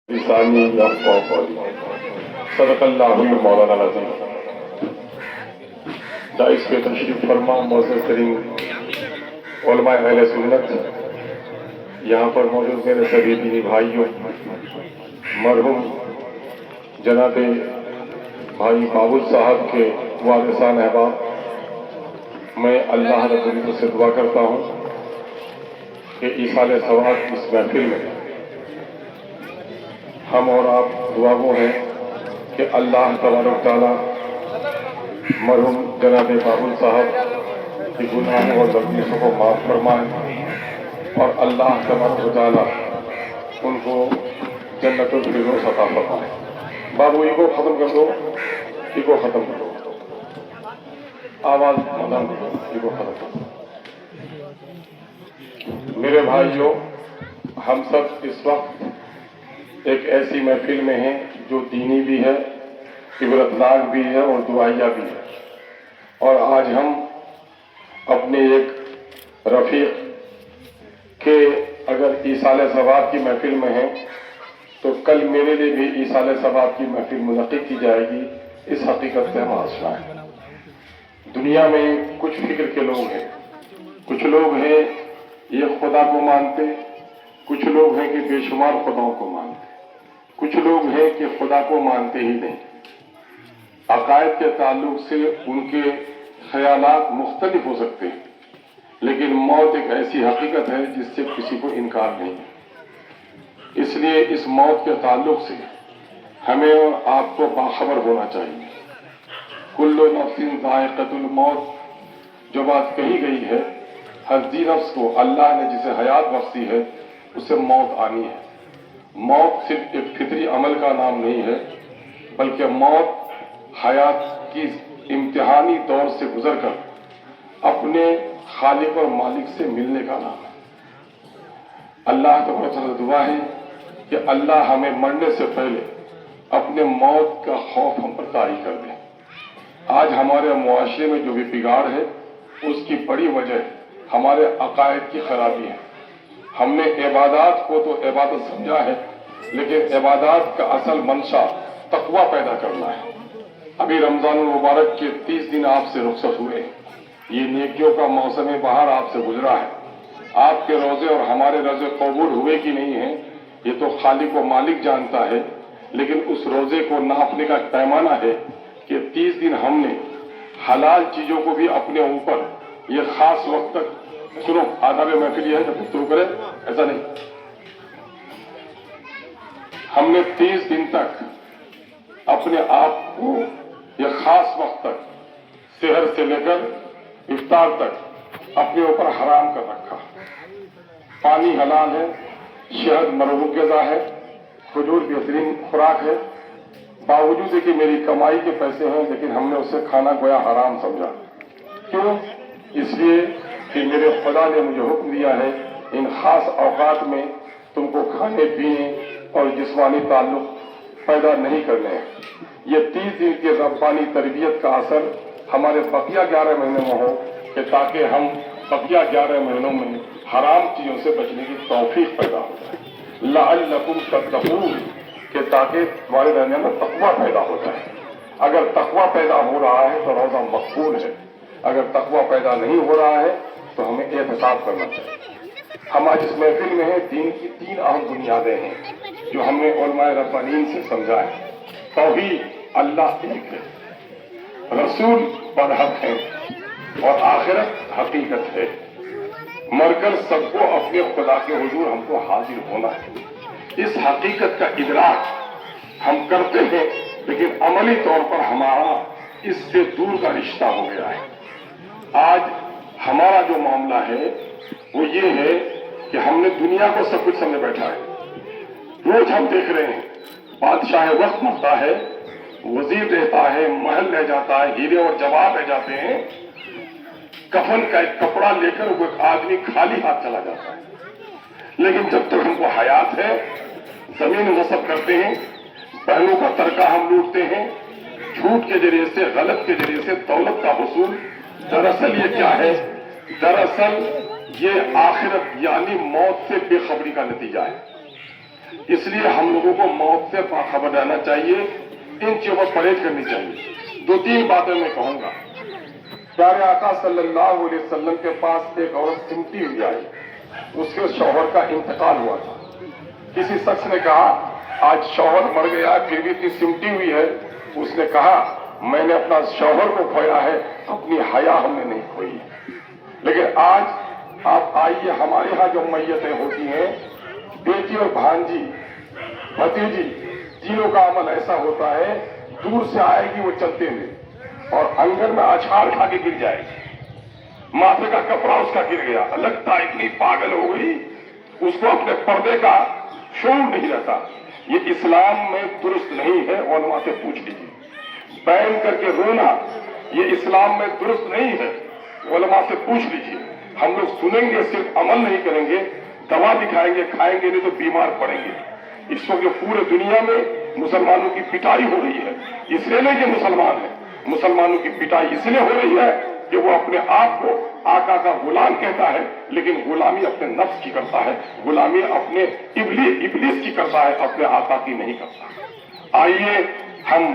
لسانی یفقهوا قولی صدق اللہ مولانا العظیم۔ داعش پہ تشریف فرما معزز ترین علماء اہل سنت، یہاں پر موجود میرے سبھی دینی بھائیوں، مرحوم جناب بھائی بابل صاحب کے وارثان احباب، میں اللہ رب العزت سے دعا کرتا ہوں کہ ایصال ثواب اس محفل میں ہم اور آپ دعاگو ہیں کہ اللہ تبارک تعالیٰ مرحوم جناب بابل صاحب کی گناہوں اور غلطیوں کو معاف فرمائے، اور اللہ تبارک تعالیٰ ان کو جنت الفردوس عطا فرمائے۔ بابو ایگو ختم کر دو، ایگو ختم کر دو، آواز ختم کر دو، ایگو ختم کر دو۔ میرے بھائیوں، ہم سب اس وقت ایک ایسی محفل میں ہیں جو دینی بھی ہے، عبرتناک بھی ہے اور دعائیہ بھی ہے، اور آج ہم اپنے ایک رفیق کے اگر ایصال ثواب کی محفل میں ہیں تو کل میرے لیے بھی ایصال ثواب کی محفل منعقد کی جائے گی۔ اس حقیقت سے ہم آشنا ہیں۔ دنیا میں کچھ فکر کے لوگ ہیں، کچھ لوگ ہیں یہ خدا کو مانتے، کچھ لوگ ہیں کہ بے شمار خداؤں کو مانتے، کچھ لوگ ہیں کہ خدا کو مانتے ہی نہیں۔ عقائد کے تعلق سے ان کے خیالات مختلف ہو سکتے ہیں، لیکن موت ایک ایسی حقیقت ہے جس سے کسی کو انکار نہیں ہے۔ اس لیے اس موت کے تعلق سے ہمیں اور آپ کو باخبر ہونا چاہیے۔ کل نفس ذائقۃ الموت جو بات کہی گئی ہے، ہر ذی نفس کو اللہ نے جسے حیات بخشی ہے اسے موت آنی ہے۔ موت صرف ایک فطری عمل کا نام نہیں ہے، بلکہ موت حیات کی امتحانی دور سے گزر کر اپنے خالق اور مالک سے ملنے کا نام ہے۔ اللہ تبارک سے دعا ہے کہ اللہ ہمیں مرنے سے پہلے اپنے موت کا خوف ہم پر طاری کر دے۔ آج ہمارے معاشرے میں جو بھی بگاڑ ہے اس کی بڑی وجہ ہمارے عقائد کی خرابی ہے۔ ہم نے عبادات کو تو عبادت سمجھا ہے، لیکن عبادات کا اصل منشا تقوی پیدا کرنا ہے۔ ابھی رمضان المبارک کے 30 دن آپ سے رخصت ہوئے ہیں، یہ نیکیوں کا موسم بہار آپ سے گزرا ہے۔ آپ کے روزے اور ہمارے روزے قبول ہوئے کہ نہیں ہیں یہ تو خالق و مالک جانتا ہے، لیکن اس روزے کو ناپنے کا پیمانہ ہے کہ 30 دن ہم نے حلال چیزوں کو بھی اپنے اوپر یہ خاص وقت تک، سنو آداب محفل یہ ہے جب شروع کرے ایسا نہیں، ہم نے 30 دن تک اپنے آپ کو یہ خاص وقت تک سحر سے لے کر افطار تک اپنے اوپر حرام کر رکھا۔ پانی حلال ہے، شہد مرغوب غذا ہے، کھجور بہترین خوراک ہے، باوجود ہے کہ میری کمائی کے پیسے ہیں لیکن ہم نے اسے کھانا گویا حرام سمجھا۔ کیوں؟ اس لیے کہ میرے خدا نے مجھے حکم دیا ہے ان خاص اوقات میں تم کو کھانے پینے اور جسمانی تعلق پیدا نہیں کرنے ہیں۔ یہ 30 دن کے ربانی تربیت کا اثر ہمارے بقیہ 11 مہینے میں ہو کہ تاکہ ہم بقیہ 11 مہینوں میں حرام چیزوں سے بچنے کی توفیق پیدا ہو جائے۔ لعلکم تتقون، کہ تاکہ تمہارے درمیان میں تقویٰ پیدا ہو جائے۔ اگر تقویٰ پیدا ہو رہا ہے تو روزہ مقبول ہے، اگر تقویٰ پیدا نہیں ہو رہا ہے تو ہمیں احتساب کرنا چاہیے۔ ہم آج اس محفل میں ہیں، دین کی 3 اہم بنیادیں ہیں جو ہم نے علماء ربانیین سے سمجھا ہے۔ توحید، اللہ ایک ہے، رسول برحق ہے، اور آخرت حقیقت ہے۔ مر کر سب کو اپنے خدا کے حضور ہم کو حاضر ہونا ہے۔ اس حقیقت کا ادراک ہم کرتے ہیں، لیکن عملی طور پر ہمارا اس سے دور کا رشتہ ہو گیا ہے۔ آج ہمارا جو معاملہ ہے وہ یہ ہے کہ ہم نے دنیا کو سب کچھ سمجھ بیٹھا ہے۔ روز ہم دیکھ رہے ہیں بادشاہ وقت مرتا ہے، وزیر رہتا ہے، محل رہ جاتا ہے، ہیرے اور جواہر رہ جاتے ہیں، کفن کا ایک کپڑا لے کر وہ ایک آدمی خالی ہاتھ چلا جاتا ہے۔ لیکن جب تک ہم کو حیات ہے، زمین غصب کرتے ہیں، بہنوں کا ترکہ ہم لوٹتے ہیں، جھوٹ کے ذریعے سے، غلط کے ذریعے سے دولت کا حصول۔ دراصل یہ کیا ہے؟ دراصل یہ آخرت یعنی موت سے بے خبری کا نتیجہ ہے۔ اس لیے ہم لوگوں کو موت سے باخبر رہنا چاہیے، ان چیزوں پر پرہیز کرنی چاہیے۔ دو تین باتیں میں کہوں گا۔ پیارے آقا صلی اللہ علیہ وسلم کے پاس ایک عورت سمٹی ہوئی آئی، اس کے شوہر کا انتقال ہوا تھا۔ کسی شخص نے کہا آج شوہر مر گیا پھر بھی اتنی سمٹی ہوئی ہے۔ اس نے کہا میں نے اپنا شوہر کو کھویا ہے، اپنی حیا ہم نے نہیں کھوئی۔ لیکن آج آپ آئیے، ہمارے ہاں جو میتیں ہوتی ہیں، بیٹی اور بھانجی بھتیجی تینوں کا عمل ایسا ہوتا ہے، دور سے آئے گی وہ چلتے ہوئے اور انگن میں اچھال کھا کے گر جائے گی، ماتھے کا کپڑا اس کا گر گیا، لگتا اتنی پاگل ہو گئی، اس کو اپنے پردے کا شعور نہیں رہتا۔ یہ اسلام میں درست نہیں ہے، علماء سے پوچھ لیجیے۔ بین کر کے رونا یہ اسلام میں درست نہیں ہے، علماء سے پوچھ لیجیے۔ ہم لوگ سنیں گے، صرف عمل نہیں کریں گے، دوا دکھائیں گے، کھائیں گے نہیں تو بیمار پڑیں گے۔ اس وقت پورے دنیا میں مسلمانوں کی پٹائی ہو رہی ہے، اس لیے نہیں کہ مسلمان ہیں، مسلمانوں کی پٹائی اس لیے ہو رہی ہے کہ وہ اپنے آپ کو آقا کا غلام کہتا ہے، لیکن غلامی اپنے نفس کی کرتا ہے، غلامی اپنے ابلیس کی کرتا ہے، اپنے آقا کی نہیں کرتا۔ آئیے ہم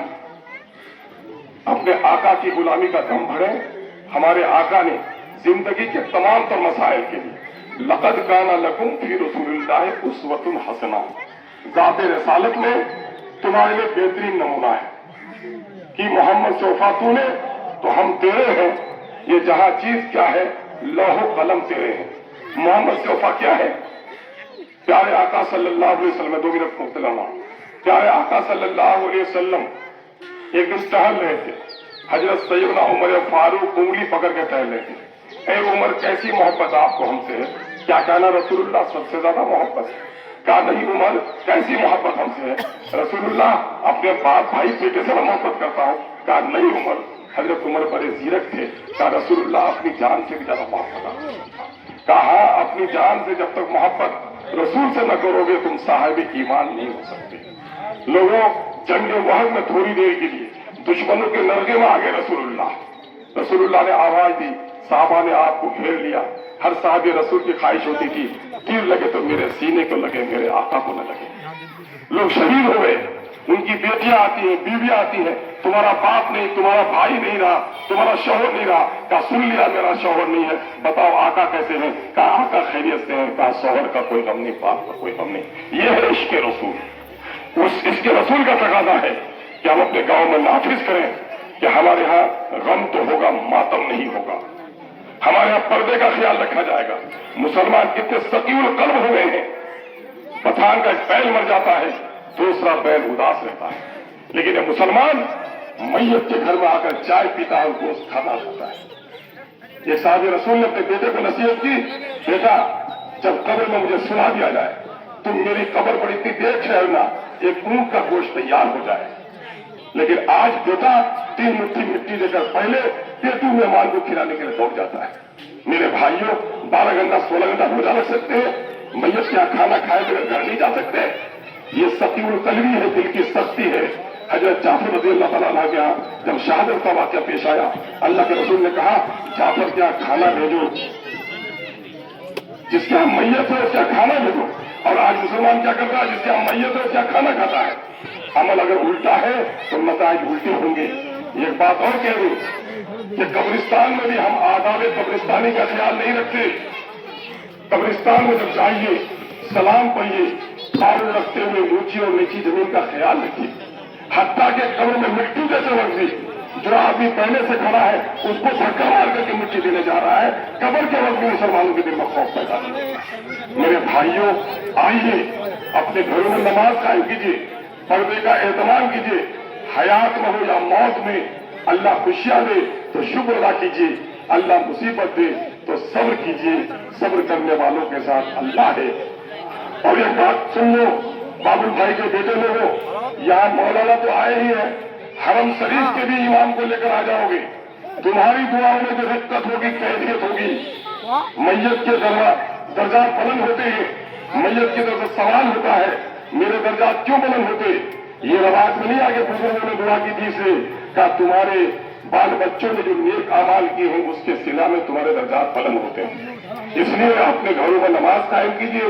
اپنے آقا کی غلامی کا دم بھریں۔ ہمارے آقا نے زندگی کے تمام تر مسائل کے لیے لقد کان لکم فی رسول اللہ اسوۃ حسنہ، ذات رسالت میں تمہارے لیے بہترین نمونہ ہے کہ محمد سے وفا تو نے تو ہم تیرے ہیں، یہ جہاں چیز کیا ہے، لوح و قلم تیرے ہیں۔ محمد سے وفا کیا ہے؟ پیارے آقا صلی اللہ علیہ وسلم، 2 منٹ مختلف، پیارے آقا صلی اللہ علیہ وسلم ایک دن ٹہل رہے تھے، حضرت سیدنا عمر فاروق انگلی پکڑ کے ٹہل رہے تھے۔ اے عمر کیسی محبت آپ کو ہم سے ہے؟ کیا کہنا رسول اللہ سب سے زیادہ محبت ہے؟ کہا نہیں عمر کیسی محبت ہم سے ہے؟ رسول اللہ اپنے باپ بھائی بیٹے سے محبت کرتا ہوں۔ کہا نہیں عمر، حضرت عمر بڑے زیرک تھے، کہا رسول اللہ اپنی جان سے بھی زیادہ محبت کرتا ہوں۔ کہا اپنی جان سے جب تک محبت رسول سے نہ کرو گے تم صاحب ایمان نہیں ہو سکتے۔ لوگوں جنگ وحد میں تھوڑی دیر کے لیے دشمنوں کے نرغے میں آگے رسول اللہ نے آواز دی، صحابہ نے آپ کو گھیر لیا۔ ہر صحابی رسول کی خواہش ہوتی تھی تیر لگے تو میرے سینے کو لگے، میرے آقا کو نہ لگے۔ لوگ شہید ہو گئے، ان کی بیٹیاں آتی ہیں، بیویاں آتی ہیں، تمہارا باپ نہیں، تمہارا بھائی نہیں رہا، تمہارا شوہر نہیں رہا۔ کہا سن لیا میرا شوہر نہیں ہے، بتاؤ آقا کیسے ہیں؟ کہا آقا خیریت سے ہیں۔ کہا شوہر کا کوئی غم نہیں، باپ کا کوئی غم نہیں۔ یہ ہے عشق رسول۔ اس عشق رسول کا تقاضا ہے کہ ہم اپنے گاؤں میں نافذ کریں کہ ہمارے ہاں غم تو ہوگا، ماتم نہیں ہوگا، ہمارے یہاں پردے کا خیال رکھا جائے گا۔ مسلمان کتنے ثقیل قلب ہو گئے ہیں، پٹھان کا ایک بیل مر جاتا ہے، دوسرا بیل اداس رہتا ہے، لیکن یہ مسلمان میت کے گھر میں آ کر چائے پیتا ہے اور گوشت کھاتا رہتا ہے۔ ایک صاحب رسول نے اپنے بیٹے کو نصیحت کی، بیٹا جب قبر میں مجھے سلا دیا جائے تم میری قبر پر اتنی دیر ٹھہرنا، ایک اونٹ کا گوشت تیار ہو جائے۔ لیکن آج بیٹا 3 مٹھی مٹی دے کر پہلے پیٹو مہمان کو کھلانے کے لیے دوڑ جاتا ہے۔ میرے بھائیوں 12 گھنٹہ 16 گھنٹہ روزہ رکھ سکتے ہیں، میت کیا کھانا کھائے بغیر گھر نہیں جا سکتے؟ یہ سخی القلبی ہے، دل کی سختی ہے۔ حضرت جعفر رضی اللہ تعالیٰ عنہ کے یہاں جب شہادت کا واقعہ پیش آیا، اللہ کے رسول نے کہا جعفر کیا کھانا بھیجو، جس کے ہم میت ہے اس کا کھانا بھیجو۔ اور آج مسلمان کیا کرتا ہے؟ جس کے ہم میت ہے اس کا کھانا کھاتا ہے۔ عمل اگر الٹا ہے تو نتائج الٹے ہوں گے۔ ایک بات اور کہہ دوں کہ قبرستان میں بھی ہم آداب قبرستانی کا خیال نہیں رکھتے۔ قبرستان میں جب جائیے سلام پڑھیے، پاؤں رکھتے ہوئے اونچی اور نیچی زمین کا خیال رکھیے، حتیٰ کہ قبر میں مٹی جیسے لگتی، جو آدمی پہلے سے کھڑا ہے اس کو دھکا مار کر کے مٹی دینے جا رہا ہے، قبر کے وقت بھی مسلمانوں کے دل میں خوف پیدا نہیں ہوتا۔ میرے بھائیوں آئیے اپنے گھروں میں نماز قائم کیجیے، پردے کا اہتمام کیجیے، حیات میں ہو یا موت میں اللہ خوشیاں دے تو شکر ادا کیجیے، اللہ مصیبت دے تو صبر کیجیے، صبر کرنے والوں کے ساتھ اللہ ہے۔ اور یہ بات سن لو بابل بھائی کے بیٹے لوگوں، یہاں مولانا تو آئے ہی ہیں، حرم شریف کے بھی امام کو لے کر آ جاؤ گے، تمہاری دعاؤں میں جو دقت ہوگی کیفیت ہوگی، میت کے درجات بلند ہوتے ہیں، میت کی طرف سوال ہوتا ہے میرے درجات کیوں بلند ہوتے؟ یہ رواج میں نہیں آگے بزرگوں نے دعا کی تھی سے کہا تمہارے بال بچوں نے جو نیک اعمال کیے ہیں اس کے صلہ میں تمہارے درجات بلند ہوتے ہیں۔ اس لیے اپنے گھروں میں نماز قائم کیجیے،